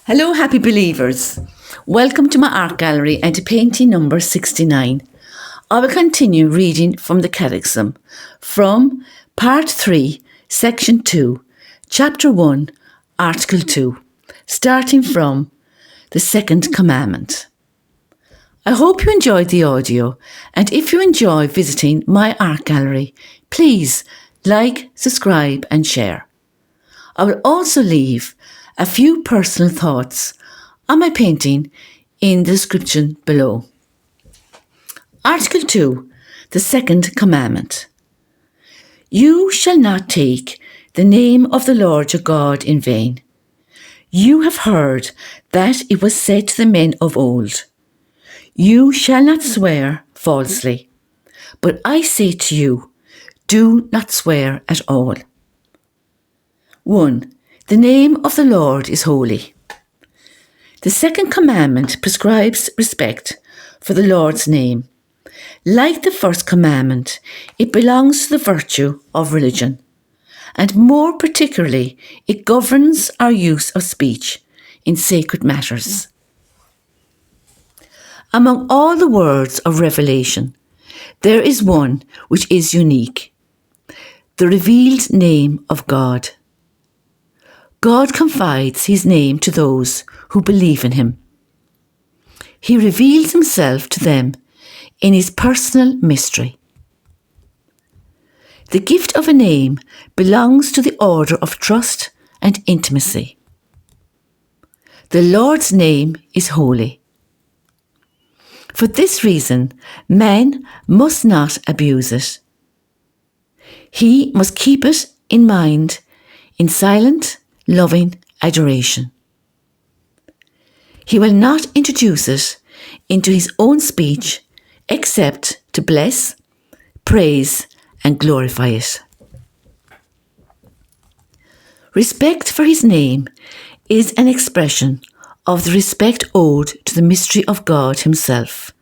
Hello, happy believers. Welcome to my art gallery and to painting number 69. I will continue reading from the Catechism from Part 3, Section 2, Chapter 1, Article 2, starting from the Second Commandment. I hope you enjoyed the audio, and if you enjoy visiting my art gallery, please like, subscribe and share. I will also leave a few personal thoughts on my painting in the description below. Article 2, the Second Commandment. You shall not take the name of the Lord your God in vain. You have heard that it was said to the men of old, You shall not swear falsely. But I say to you, do not swear at all. 1. The name of the Lord is holy. The second commandment prescribes respect for the Lord's name. Like the first commandment, it belongs to the virtue of religion, and more particularly, it governs our use of speech in sacred matters. Among all the words of revelation, there is one which is unique, the revealed name of God. God confides his name to those who believe in him. He reveals himself to them in his personal mystery. The gift of a name belongs to the order of trust and intimacy. The Lord's name is holy. For this reason, man must not abuse it. He must keep it in mind in silent, loving adoration. He will not introduce it into his own speech except to bless, praise, and glorify it. Respect for his name is an expression of the respect owed to the mystery of God himself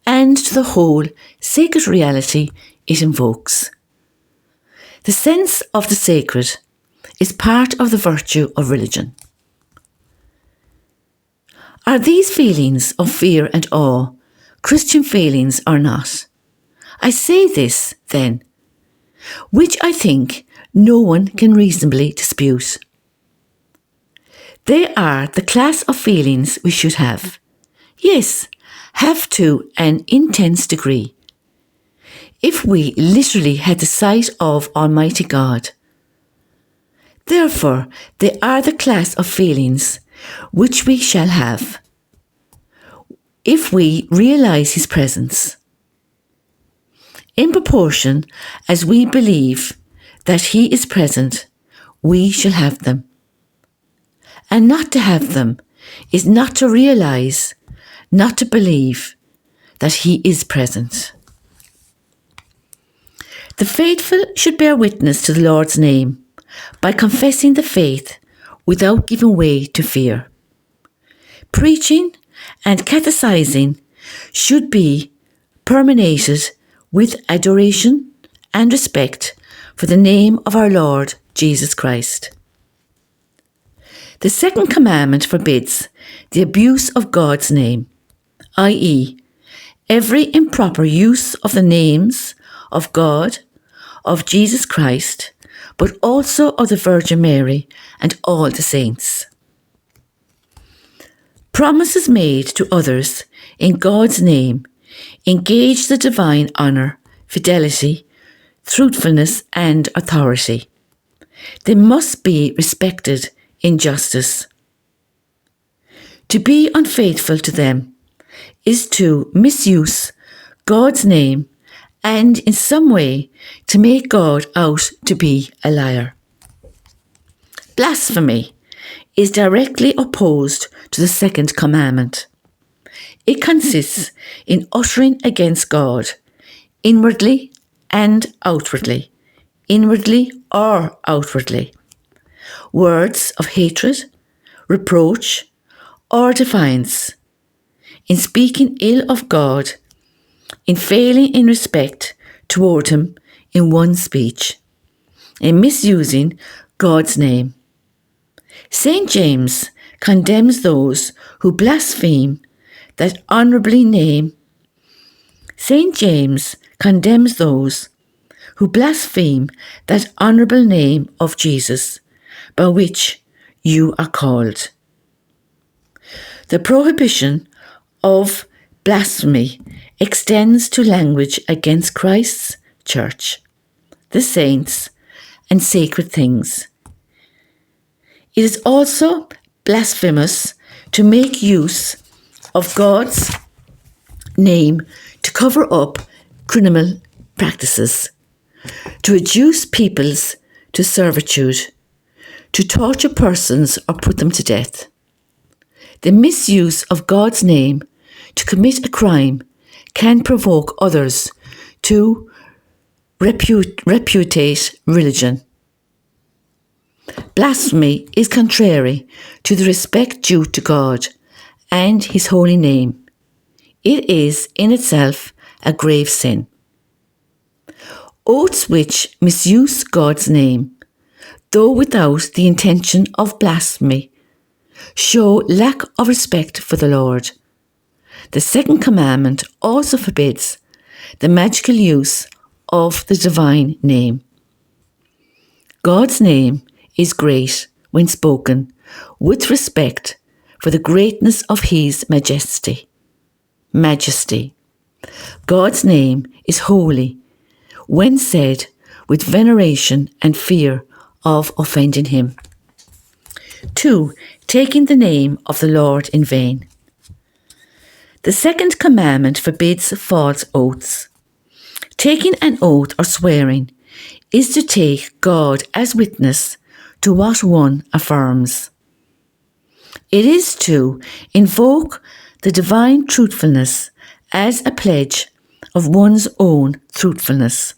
and to the whole sacred reality it invokes. The sense of the sacred is part of the virtue of religion. Are these feelings of fear and awe Christian feelings or not? I say this, then, which I think no one can reasonably dispute. They are the class of feelings we should have. Yes, have to an intense degree. If we literally had the sight of Almighty God. Therefore, they are the class of feelings which we shall have if we realise his presence. In proportion as we believe that he is present, we shall have them. And not to have them is not to realise, not to believe that he is present. The faithful should bear witness to the Lord's name by confessing the faith without giving way to fear. Preaching and catechizing should be permeated with adoration and respect for the name of our Lord Jesus Christ. The second commandment forbids the abuse of God's name, i.e., every improper use of the names of God, of Jesus Christ, but also of the Virgin Mary and all the saints. Promises made to others in God's name engage the divine honour, fidelity, truthfulness and authority. They must be respected in justice. To be unfaithful to them is to misuse God's name and in some way to make God out to be a liar. Blasphemy is directly opposed to the second commandment. It consists in uttering against God, inwardly and outwardly, inwardly or outwardly, words of hatred, reproach, or defiance, in speaking ill of God, in failing in respect toward him in one's speech, in misusing God's name. St. James condemns those who blaspheme that honourable name. St. James condemns those who blaspheme that honourable name of Jesus, by which you are called. The prohibition of blasphemy extends to language against Christ's church, the saints, and sacred things. It is also blasphemous to make use of God's name to cover up criminal practices, to reduce peoples to servitude, to torture persons or put them to death. The misuse of God's name to commit a crime can provoke others to repudiate religion. Blasphemy is contrary to the respect due to God and His holy name. It is in itself a grave sin. Oaths which misuse God's name, though without the intention of blasphemy, show lack of respect for the Lord. The second commandment also forbids the magical use of the divine name. God's name is great when spoken with respect for the greatness of His majesty. God's name is holy when said with veneration and fear of offending Him. 2. Taking the name of the Lord in vain. The second commandment forbids false oaths. Taking an oath or swearing is to take God as witness to what one affirms. It is to invoke the divine truthfulness as a pledge of one's own truthfulness.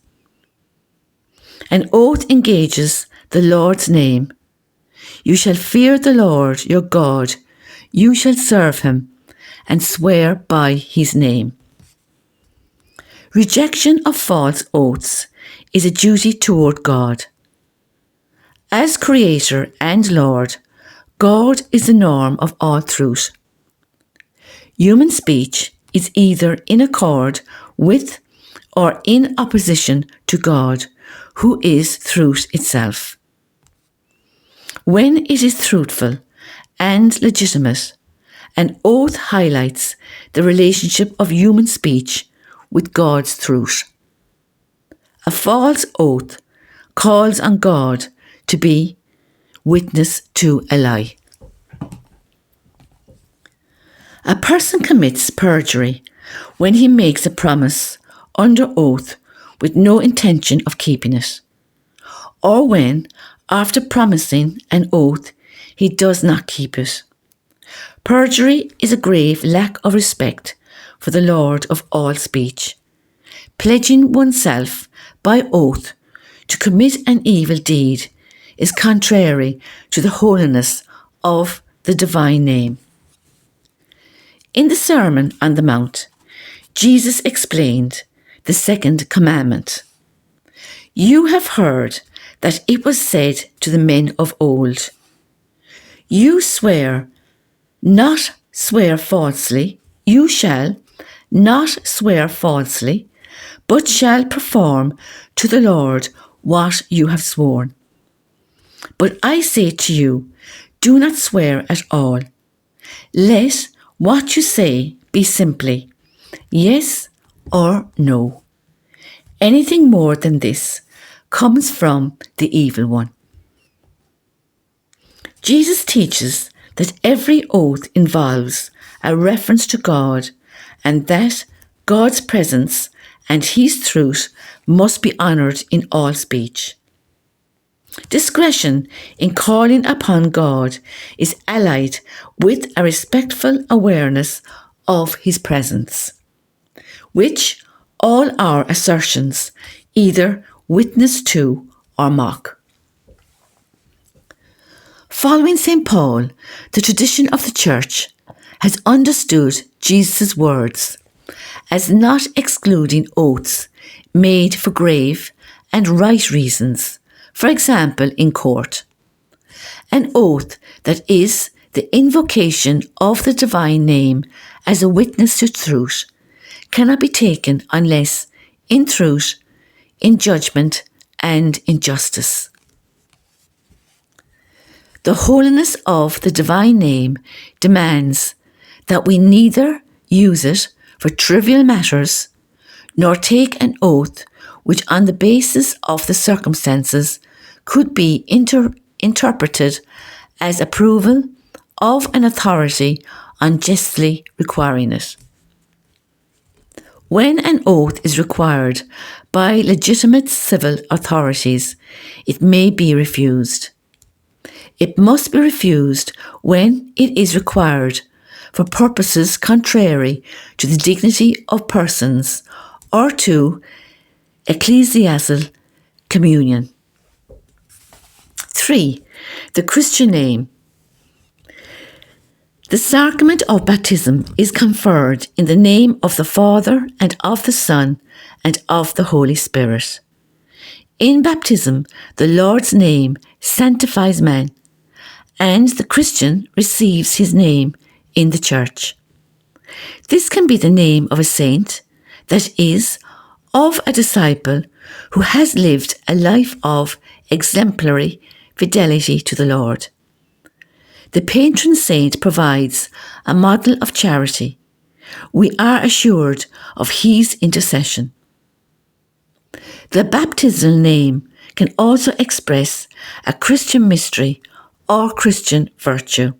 An oath engages the Lord's name. You shall fear the Lord your God, you shall serve Him, and swear by His name. Rejection of false oaths is a duty toward God. As Creator and Lord, God is the norm of all truth. Human speech is either in accord with or in opposition to God, who is truth itself. When it is truthful and legitimate, an oath highlights the relationship of human speech with God's truth. A false oath calls on God to be witness to a lie. A person commits perjury when he makes a promise under oath with no intention of keeping it, or when, after promising an oath, he does not keep it. Perjury is a grave lack of respect for the Lord of all speech. Pledging oneself by oath to commit an evil deed is contrary to the holiness of the divine name. In the Sermon on the Mount, Jesus explained the second commandment. You have heard that it was said to the men of old, you shall not swear falsely, but shall perform to the Lord what you have sworn. But I say to you, do not swear at all. Let what you say be simply yes or no. Anything more than this comes from the evil one. Jesus teaches that every oath involves a reference to God, and that God's presence and His truth must be honoured in all speech. Discretion in calling upon God is allied with a respectful awareness of His presence, which all our assertions either witness to or mock. Following St. Paul, the tradition of the Church has understood Jesus' words as not excluding oaths made for grave and right reasons, for example in court. An oath that is The invocation of the divine name as a witness to truth cannot be taken unless in truth, in judgment, and in justice. The holiness of the divine name demands that we neither use it for trivial matters nor take an oath which on the basis of the circumstances could be interpreted as approval of an authority unjustly requiring it. When an oath is required by legitimate civil authorities, it may be refused. It must be refused when it is required for purposes contrary to the dignity of persons or to ecclesiastical communion. 3. The Christian name. The sacrament of baptism is conferred in the name of the Father and of the Son and of the Holy Spirit. In baptism, the Lord's name sanctifies man, and the Christian receives his name in the Church. This can be the name of a saint, that is, of a disciple who has lived a life of exemplary fidelity to the Lord. The patron saint provides a model of charity. We are assured of his intercession. The baptismal name can also express a Christian mystery or Christian virtue.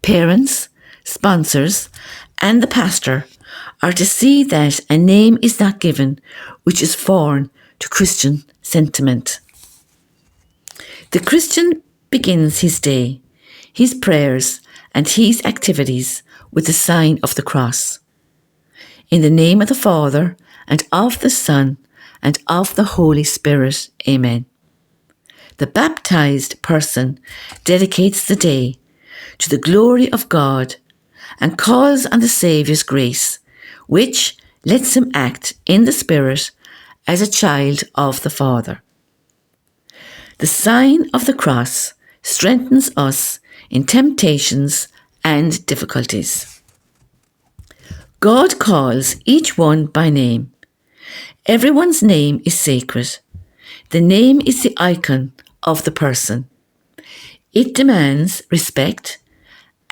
Parents, sponsors, and the pastor are to see that a name is not given which is foreign to Christian sentiment. The Christian begins his day, his prayers, and his activities with the sign of the cross. In the name of the Father, and of the Son, and of the Holy Spirit. Amen. The baptized person dedicates the day to the glory of God and calls on the Saviour's grace, which lets him act in the Spirit as a child of the Father. The sign of the cross strengthens us in temptations and difficulties. God calls each one by name. Everyone's name is sacred. The name is the icon of the person. It demands respect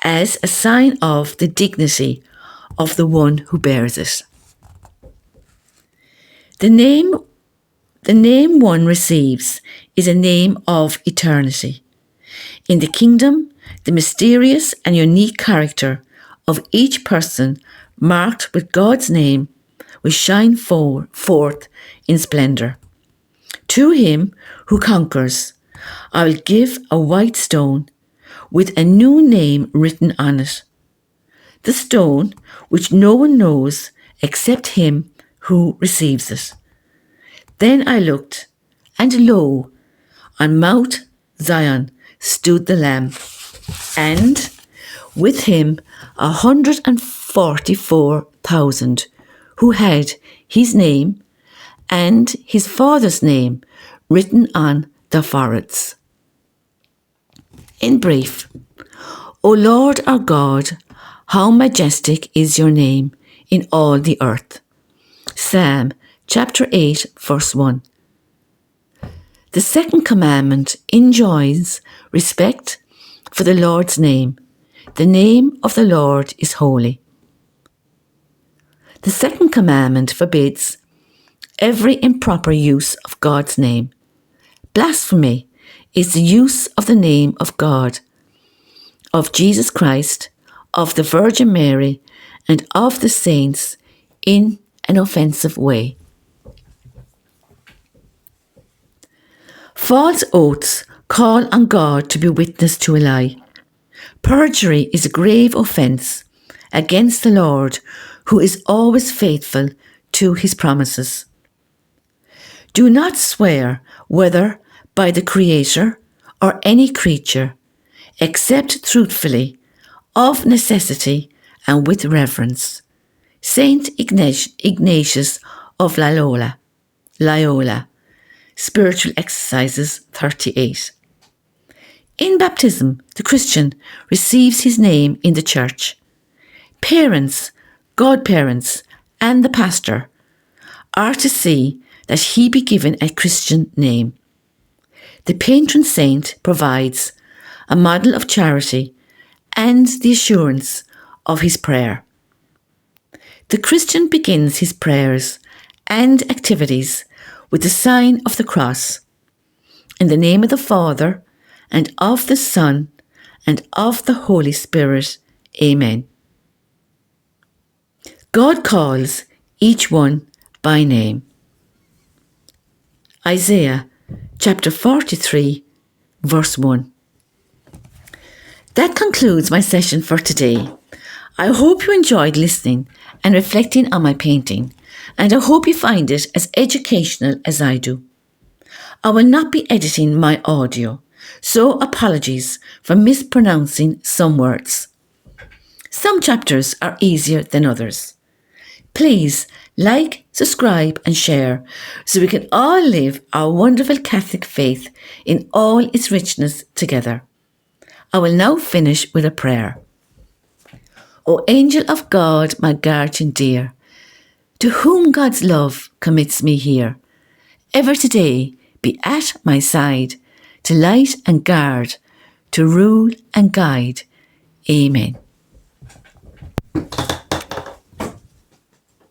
as a sign of the dignity of the one who bears it. The name one receives is a name of eternity. In the kingdom, the mysterious and unique character of each person marked with God's name will shine forth in splendour. To him who conquers, I will give a white stone with a new name written on it. The stone which no one knows except him who receives it. Then I looked, and lo, on Mount Zion stood the Lamb, and with him 144,000 who had his name and his Father's name written on their foreheads. In brief, O Lord our God, how majestic is your name in all the earth. Psalm chapter 8, verse 1. The second commandment enjoins respect for the Lord's name. The name of the Lord is holy. The second commandment forbids every improper use of God's name. Blasphemy is the use of the name of God, of Jesus Christ, of the Virgin Mary, and of the saints in an offensive way. False oaths call on God to be witness to a lie. Perjury is a grave offence against the Lord, who is always faithful to his promises. Do not swear whether by the Creator or any creature, except truthfully, of necessity and with reverence. Saint Ignatius of Loyola, Spiritual Exercises 38. In baptism, the Christian receives his name in the church. Parents, godparents, and the pastor are to see that he be given a Christian name. The patron saint provides a model of charity and the assurance of his prayer. The Christian begins his prayers and activities with the sign of the cross. In the name of the Father, and of the Son, and of the Holy Spirit. Amen. God calls each one by name. Isaiah chapter 43, verse 1. That concludes my session for today. I hope you enjoyed listening and reflecting on my painting, and I hope you find it as educational as I do. I will not be editing my audio, so apologies for mispronouncing some words. Some chapters are easier than others. Please like, subscribe and share so we can all live our wonderful Catholic faith in all its richness together. I will now finish with a prayer. O angel of God, my guardian dear, to whom God's love commits me here, ever today be at my side, to light and guard, to rule and guide. Amen.